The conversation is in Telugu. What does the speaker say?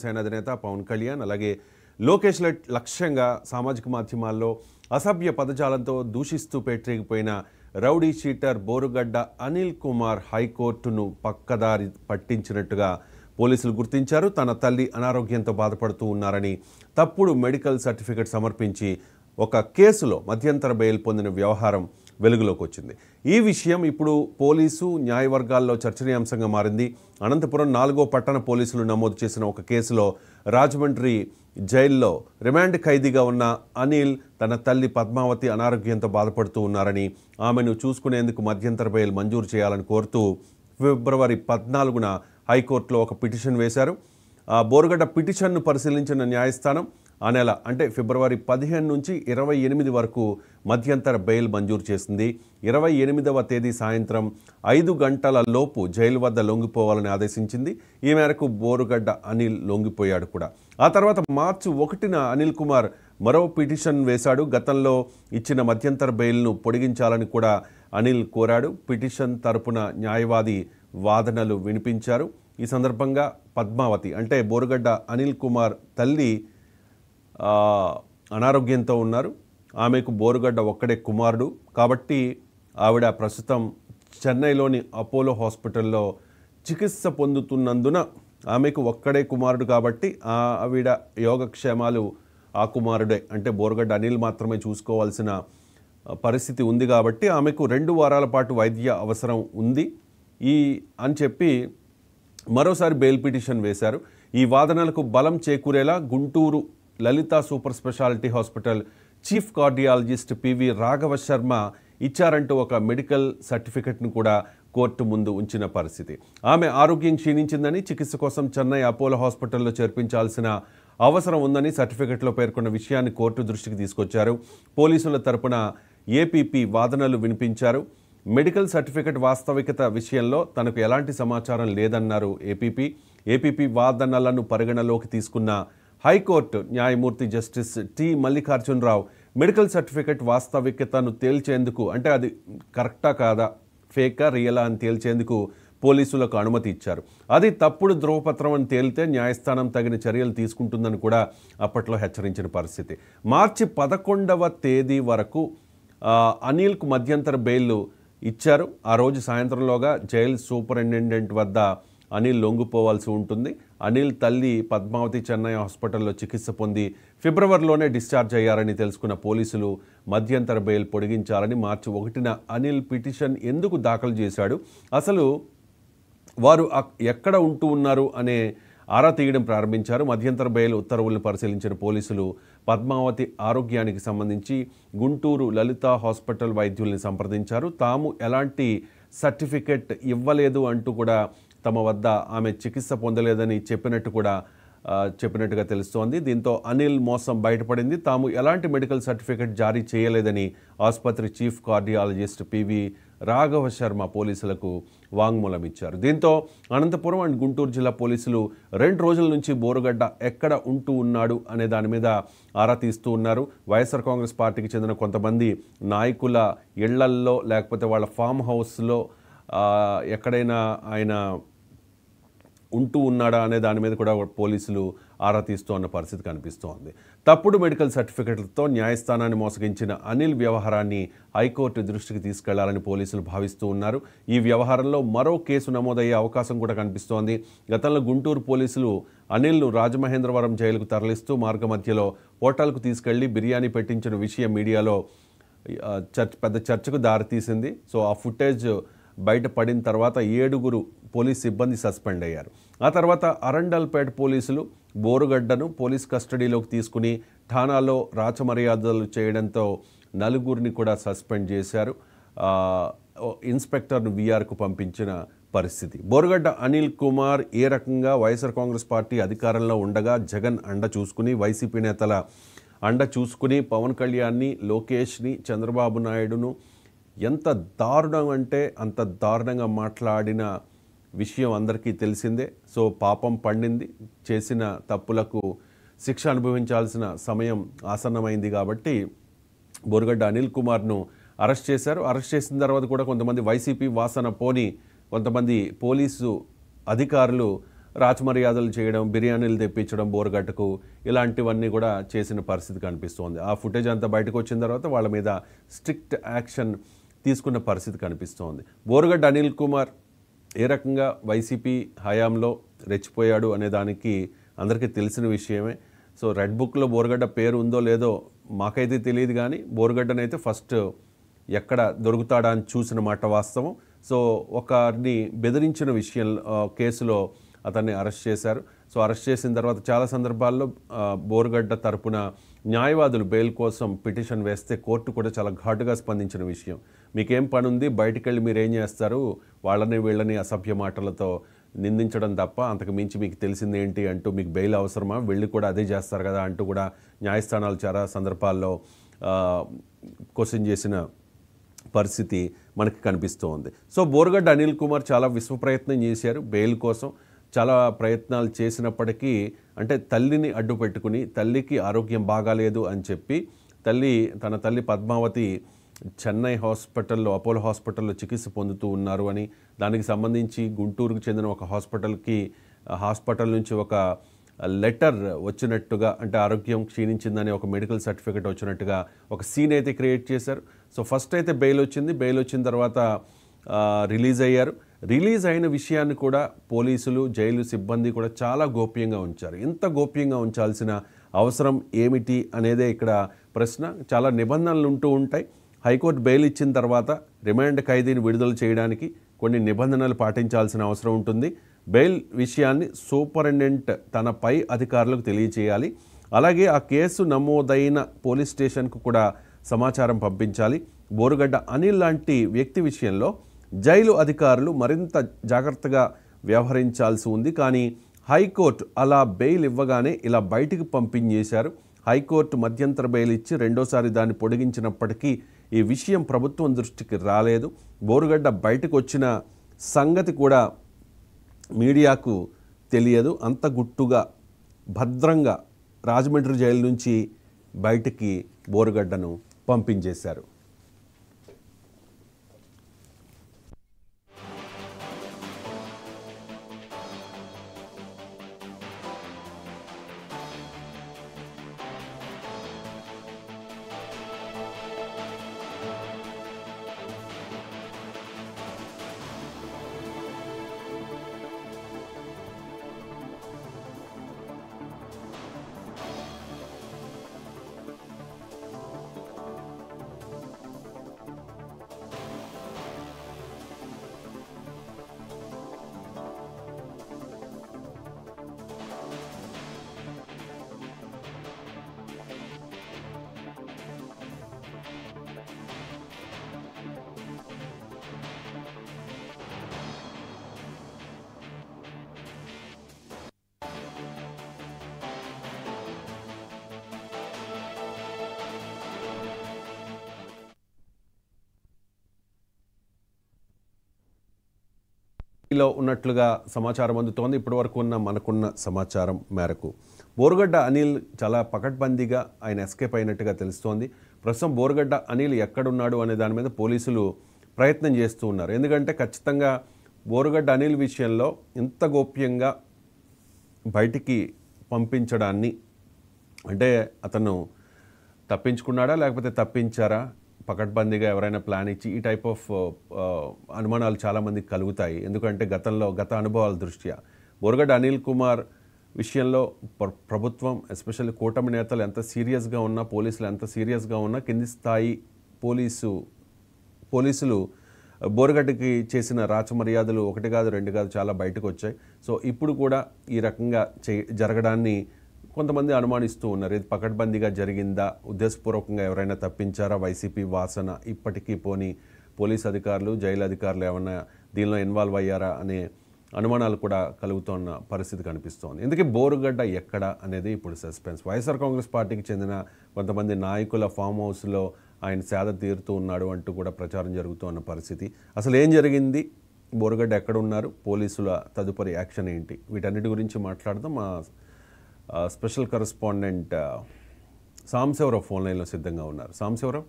సేన అధినేత పవన్ కళ్యాణ్ అలాగే లోకేష్ లక్ష్యంగా సామాజిక మాధ్యమాల్లో అసభ్య పదజాలంతో దూషిస్తూ పెట్టిపోయిన రౌడీ షీటర్ బోరుగడ్డ అనిల్ కుమార్ హైకోర్టును పక్కదారి పట్టించినట్టుగా పోలీసులు గుర్తించారు. తన తల్లి అనారోగ్యంతో బాధపడుతూ ఉన్నారని తప్పుడు మెడికల్ సర్టిఫికెట్ సమర్పించి ఒక కేసులో మధ్యంతర బెయిల్ పొందిన వ్యవహారం వెలుగులోకి వచ్చింది. ఈ విషయం ఇప్పుడు పోలీసు న్యాయవర్గాల్లో చర్చనీయాంశంగా మారింది. అనంతపురం 4వ పట్టణ పోలీసులు నమోదు చేసిన ఒక కేసులో రాజమండ్రి జైల్లో రిమాండ్ ఖైదీగా ఉన్న అనిల్ తన తల్లి పద్మావతి అనారోగ్యంతో బాధపడుతూ ఉన్నారని, ఆమెను చూసుకునేందుకు మధ్యంతర బెయిల్ మంజూరు చేయాలని కోరుతూ ఫిబ్రవరి 14న హైకోర్టులో ఒక పిటిషన్ వేశారు. బోరుగడ్డ పిటిషన్ను పరిశీలించిన న్యాయస్థానం ఆ నెల అంటే ఫిబ్రవరి 15 నుంచి 28 వరకు మధ్యంతర బెయిల్ మంజూరు చేసింది. 28వ తేదీ సాయంత్రం 5 గంటల లోపు జైలు వద్ద లొంగిపోవాలని ఆదేశించింది. ఈ మేరకు బోరుగడ్డ అనిల్ లొంగిపోయాడు కూడా. ఆ తర్వాత మార్చి 1న అనిల్ కుమార్ మరో పిటిషన్ వేశాడు. గతంలో ఇచ్చిన మధ్యంతర బెయిల్ను పొడిగించాలని కూడా అనిల్ కోరాడు. పిటిషన్ తరపున న్యాయవాది వాదనలు వినిపించారు. ఈ సందర్భంగా పద్మావతి అంటే బోరుగడ్డ అనిల్ కుమార్ తల్లి అనారోగ్యంతో ఉన్నారు. ఆమెకు బోరుగడ్డ ఒక్కడే కుమారుడు కాబట్టి ఆవిడ ప్రస్తుతం చెన్నైలోని అపోలో హాస్పిటల్లో చికిత్స పొందుతున్నందున ఆమెకు ఒక్కడే కుమారుడు కాబట్టి ఆవిడ యోగక్షేమాలు ఆ కుమారుడే అంటే బోరుగడ్డ అనిల్ మాత్రమే చూసుకోవాల్సిన పరిస్థితి ఉంది కాబట్టి ఆమెకు 2 వారాల పాటు వైద్య అవసరం ఉంది అని చెప్పి మరోసారి బెయిల్ పిటిషన్ వేశారు. ఈ వాదనలకు బలం చేకూరేలా Guntur Lalitha super speciality hospital chief cardiologist PV Raghava Sharma ఇచ్చారంటూ ఒక మెడికల్ సర్టిఫికెట్ను కూడా కోర్టు ముందు ఉంచిన పరిస్థితి. ఆమె ఆరోగ్యం క్షీణించిందని, చికిత్స కోసం చెన్నై అపోలో హాస్పిటల్లో చేర్పించాల్సిన అవసరం ఉందని సర్టిఫికెట్లో పేర్కొన్న విషయాన్ని కోర్టు దృష్టికి తీసుకొచ్చారు. పోలీసుల తరపున ఏపీపీ వాదనలు వినిపించారు. మెడికల్ సర్టిఫికెట్ వాస్తవికత విషయంలో తనకు ఎలాంటి సమాచారం లేదన్నారు ఏపీపీ వాదనలను పరిగణలోకి తీసుకున్న హైకోర్టు న్యాయమూర్తి justice T Mallikarjunarao medical certificate వాస్తవికతను తేల్చేందుకు అంటే అది కరెక్టా కాదా, ఫేకా రియలా అని తేల్చేందుకు పోలీసులకు అనుమతి ఇచ్చారు. అది తప్పుడు ధ్రువపత్రం అని తేలితే న్యాయస్థానం తగిన చర్యలు తీసుకుంటుందని కూడా అప్పట్లో హెచ్చరించిన పరిస్థితి. మార్చి 11వ తేదీ వరకు అనిల్కు మధ్యంతర బెయిల్ ఇచ్చారు. ఆ రోజు సాయంత్రంలోగా జైలు సూపరింటెండెంట్ వద్ద అనిల్ లొంగిపోవాల్సి ఉంటుంది. అనిల్ తల్లి పద్మావతి చెన్నై హాస్పిటల్లో చికిత్స పొంది ఫిబ్రవరిలోనే డిశ్చార్జ్ అయ్యారని తెలుసుకున్న పోలీసులు మధ్యంతర బెయిల్ పొడిగించాలని మార్చి 1న అనిల్ పిటిషన్ ఎందుకు దాఖలు చేశాడు, అసలు వారు ఎక్కడ ఉంటూ ఉన్నారు అనే ఆరా తీయడం ప్రారంభించారు. మధ్యంతర బెయిల్ ఉత్తర్వులను పరిశీలించిన పోలీసులు పద్మావతి ఆరోగ్యానికి సంబంధించి గుంటూరు లలిత హాస్పిటల్ వైద్యుల్ని సంప్రదించారు. తాము ఎలాంటి సర్టిఫికెట్ ఇవ్వలేదు అంటూ కూడా తమ వద్ద ఆమె చికిత్స పొందలేదని చెప్పినట్టుగా తెలుస్తోంది. దీంతో అనిల్ మోసం బయటపడింది. తాము ఎలాంటి మెడికల్ సర్టిఫికెట్ జారీ చేయలేదని ఆసుపత్రి chief cardiologist PV Raghava Sharma పోలీసులకు వాంగ్మూలం ఇచ్చారు. దీంతో అనంతపురం అండ్ గుంటూరు జిల్లా పోలీసులు 2 రోజుల నుంచి బోరుగడ్డ ఎక్కడ ఉంటూ ఉన్నాడు అనే దాని మీద ఆరా తీస్తూ ఉన్నారు. వైఎస్ఆర్ కాంగ్రెస్ పార్టీకి చెందిన కొంతమంది నాయకుల ఇళ్లల్లో లేకపోతే వాళ్ళ ఫామ్ హౌస్లో ఎక్కడైనా ఆయన ఉంటూ ఉన్నాడా అనే దాని మీద కూడా పోలీసులు ఆరా తీస్తూ ఉన్న పరిస్థితి కనిపిస్తోంది. తప్పుడు మెడికల్ సర్టిఫికెట్లతో న్యాయస్థానాన్ని మోసగించిన అనిల్ వ్యవహారాన్ని హైకోర్టు దృష్టికి తీసుకెళ్లాలని పోలీసులు భావిస్తూ ఉన్నారు. ఈ వ్యవహారంలో మరో కేసు నమోదయ్యే అవకాశం కూడా కనిపిస్తోంది. గతంలో గుంటూరు పోలీసులు అనిల్ను రాజమహేంద్రవరం జైలుకు తరలిస్తూ మార్గమధ్యలో హోటల్కు తీసుకెళ్లి బిర్యానీ పెట్టించిన విషయం మీడియాలో పెద్ద చర్చకు దారితీసింది. సో ఆ ఫుటేజ్ బయటపడిన తర్వాత 7 పోలీస్ సిబ్బంది సస్పెండ్ అయ్యారు. ఆ తర్వాత అరండల్పేట పోలీసులు బోరుగడ్డను పోలీస్ కస్టడీలోకి తీసుకుని ఠానాలో రాచమర్యాదలు చేయడంతో 4 కూడా సస్పెండ్ చేశారు. ఇన్స్పెక్టర్ను వీఆర్కు పంపించిన పరిస్థితి. బోరుగడ్డ అనిల్ కుమార్ ఏ రకంగా వైఎస్ఆర్ కాంగ్రెస్ పార్టీ అధికారంలో ఉండగా జగన్ అండ చూసుకుని, వైసీపీ నేతల అండ చూసుకుని పవన్ కళ్యాణ్ని, లోకేష్ని, చంద్రబాబు నాయుడును ఎంత దారుణం అంటే అంత దారుణంగా మాట్లాడిన విషయం అందరికీ తెలిసిందే. సో పాపం పండింది. చేసిన తప్పులకు శిక్ష అనుభవించాల్సిన సమయం ఆసన్నమైంది కాబట్టి బోరుగడ్డ అనిల్ కుమార్ను అరెస్ట్ చేశారు. అరెస్ట్ చేసిన తర్వాత కూడా కొంతమంది వైసీపీ వాసన పోని కొంతమంది పోలీసు అధికారులు రాచమర్యాదలు చేయడం, బిర్యానీలు తెప్పించడం బోరుగడ్డకు, ఇలాంటివన్నీ కూడా చేసిన పరిస్థితి కనిపిస్తోంది. ఆ ఫుటేజ్ అంతా బయటకు వచ్చిన తర్వాత వాళ్ళ మీద స్ట్రిక్ట్ యాక్షన్ తీసుకున్న పరిస్థితి కనిపిస్తోంది. బోరుగడ్డ అనిల్ కుమార్ ఏ రకంగా వైసీపీ హయాంలో రెచ్చిపోయాడు అనే దానికి అందరికీ తెలిసిన విషయమే. సో రెడ్ బుక్లో బోరుగడ్డ పేరు ఉందో లేదో మాకైతే తెలియదు, కానీ బోరుగడ్డనైతే ఫస్ట్ ఎక్కడ దొరుకుతాడా అని చూసిన మాట వాస్తవం. సో ఒకరిని బెదిరించిన విషయం కేసులో అతన్ని అరెస్ట్ చేశారు. సో అరెస్ట్ చేసిన తర్వాత చాలా సందర్భాల్లో బోరుగడ్డ తరపున న్యాయవాదులు బెయిల్ కోసం పిటిషన్ వేస్తే కోర్టు కూడా చాలా ఘాటుగా స్పందించిన విషయం. మీకేం పని ఉంది, బయటికి వెళ్ళి మీరు ఏం చేస్తారు, వాళ్ళని వీళ్ళని అసభ్య మాటలతో నిందించడం తప్ప అంతకు మించి మీకు తెలిసింది ఏంటి అంటూ, మీకు బెయిల్ అవసరమా, వెళ్ళి కూడా అదే చేస్తారు కదా అంటూ కూడా న్యాయస్థానాలు చాలా సందర్భాల్లో క్వశ్చన్ చేసిన పరిస్థితి మనకి కనిపిస్తూ ఉంది. సో బోరుగడ్డ అనిల్ కుమార్ చాలా విశ్వ ప్రయత్నం చేశారు బెయిల్ కోసం. చాలా ప్రయత్నాలు చేసినప్పటికీ, అంటే తల్లిని అడ్డు పెట్టుకుని, తల్లికి ఆరోగ్యం బాగాలేదు అని చెప్పి తన తల్లి పద్మావతి చెన్నై హాస్పిటల్లో, అపోలో హాస్పిటల్లో చికిత్స పొందుతూ ఉన్నారు అని, దానికి సంబంధించి గుంటూరుకు చెందిన ఒక హాస్పిటల్ నుంచి ఒక లెటర్ వచ్చినట్టుగా, అంటే ఆరోగ్యం క్షీణించిందని ఒక మెడికల్ సర్టిఫికేట్ వచ్చినట్టుగా ఒక సీన్ అయితే క్రియేట్ చేశారు. సో ఫస్ట్ అయితే బెయిల్ వచ్చింది. బెయిల్ వచ్చిన తర్వాత రిలీజ్ అయ్యారు. రిలీజ్ అయిన విషయాన్ని కూడా పోలీసులు, జైలు సిబ్బంది కూడా చాలా గోప్యంగా ఉంచారు. ఇంత గోప్యంగా ఉంచాల్సిన అవసరం ఏమిటి అనేదే ఇక్కడ ప్రశ్న. చాలా నిబంధనలు ఉంటూ ఉంటాయి. హైకోర్టు బెయిల్ ఇచ్చిన తర్వాత రిమాండ్ ఖైదీని విడుదల చేయడానికి కొన్ని నిబంధనలు పాటించాల్సిన అవసరం ఉంటుంది. బెయిల్ విషయాన్ని సూపరింటెండెంట్ తన పై అధికారులకు తెలియచేయాలి. అలాగే ఆ కేసు నమోదైన పోలీస్ స్టేషన్కు కూడా సమాచారం పంపించాలి. బోరుగడ్డ అనిల్ లాంటి వ్యక్తి విషయంలో జైలు అధికారులు మరింత జాగ్రత్తగా వ్యవహరించాల్సి ఉంది. కానీ హైకోర్టు అలా బెయిల్ ఇవ్వగానే ఇలా బయటికి పంపించేశారు. హైకోర్టు మధ్యంతర బెయిల్ ఇచ్చి రెండోసారి దాన్ని పొడిగించినప్పటికీ ఈ విషయం ప్రభుత్వం దృష్టికి రాలేదు. బోరుగడ్డ బయటకు వచ్చిన సంగతి కూడా మీడియాకు తెలియదు. అంత గుట్టుగా భద్రంగా రాజమండ్రి జైలు నుంచి బయటికి బోరుగడ్డను పంపించేశారు. లో ఉన్నట్లుగా సమాచారం అందుతోంది. ఇప్పటివరకు మనకున్న సమాచారం మేరకు బోరుగడ్డ అనిల్ చాలా పకడ్బందీగా ఆయన ఎస్కేప్ అయినట్టుగా తెలుస్తోంది. ప్రస్తుతం బోరుగడ్డ అనిల్ ఎక్కడున్నాడు అనే దాని మీద పోలీసులు ప్రయత్నం చేస్తూ ఉన్నారు. ఎందుకంటే ఖచ్చితంగా బోరుగడ్డ అనిల్ విషయంలో ఇంత గోప్యంగా బయటికి పంపించడాన్ని, అంటే అతను తప్పించుకున్నాడా లేకపోతే తప్పించారా, పకడ్బందీగా ఎవరైనా ప్లాన్ ఇచ్చి, ఈ టైప్ ఆఫ్ అనుమానాలు చాలామందికి కలుగుతాయి. ఎందుకంటే గత అనుభవాల దృష్ట్యా బోరుగడ్డ అనిల్ కుమార్ విషయంలో ప్రభుత్వం, ఎస్పెషల్లీ కూటమి నేతలు ఎంత సీరియస్గా ఉన్నా, పోలీసులు ఎంత సీరియస్గా ఉన్నా, కింది స్థాయి పోలీసులు బోరుగడ్డకి చేసిన రాచమర్యాదలు ఒకటి కాదు రెండు కాదు చాలా బయటకు వచ్చాయి. సో ఇప్పుడు కూడా ఈ రకంగా జరగడాన్ని కొంతమంది అనుమానిస్తూ ఉన్నారు. ఇది పకడ్బందీగా జరిగిందా, ఉద్దేశపూర్వకంగా ఎవరైనా తప్పించారా, వైసీపీ వాసన ఇప్పటికీ పోని పోలీస్ అధికారులు, జైలు అధికారులు ఏమన్నా దీనిలో ఇన్వాల్వ్ అయ్యారా అనే అనుమానాలు కూడా కలుగుతున్న పరిస్థితి కనిపిస్తోంది. ఇందుకే బోరుగడ్డ ఎక్కడ అనేది ఇప్పుడు సస్పెన్స్. వైఎస్ఆర్ కాంగ్రెస్ పార్టీకి చెందిన కొంతమంది నాయకుల ఫామ్ హౌస్లో ఆయన సేద తీరుతూ ఉన్నాడు అంటూ కూడా ప్రచారం జరుగుతున్న పరిస్థితి. అసలు ఏం జరిగింది, బోరుగడ్డ ఎక్కడున్నారు, పోలీసుల తదుపరి యాక్షన్ ఏంటి, వీటన్నిటి గురించి మాట్లాడదాం. మా స్పెషల్ కరెస్పాండెంట్ సాంబశివరావు ఫోన్ లైన్లో సిద్ధంగా ఉన్నారు. సాంబశివరావు,